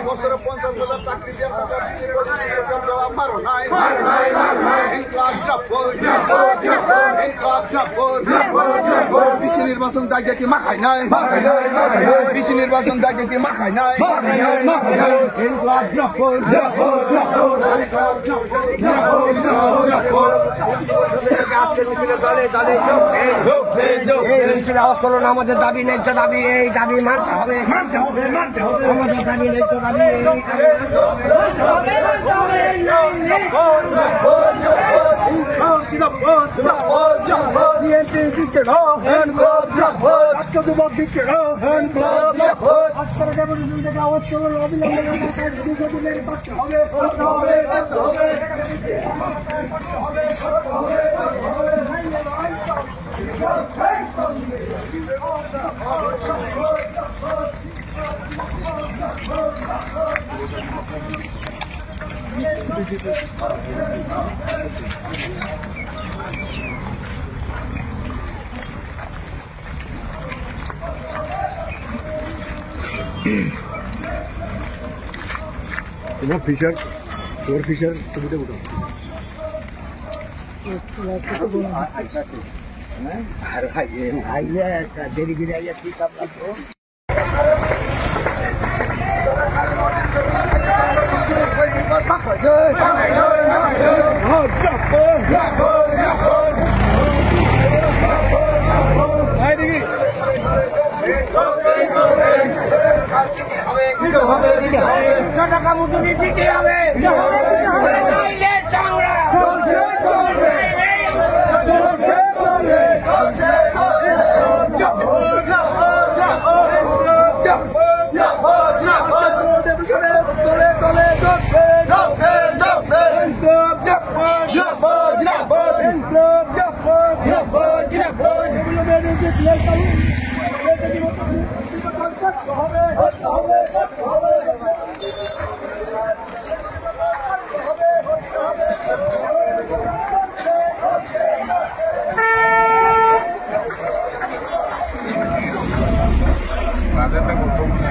বছরে 50,000 চাকরি মারো নাই বিশি নির্বাচন দাগে কি মাখায় নাই বিশি নির্বাচন দাগে কি মাখায় নাই আওয়াজ করুন আমাদের দাবি ন্যায্য দাবি এই দাবি মানতে হবে আমাদের দাবি ন্যায্য দাবি দিচ্ছে না যুবক দিচ্ছে না আওয়াজ করুন অবিলম্বে তোমার ফিশার তোর ফিশার ছবিটা উঠো আর ভাই দেরি গিরে আইয়া ঠিক আপনার টাকা মজুরি দিতে হবে রাজেন্দ্র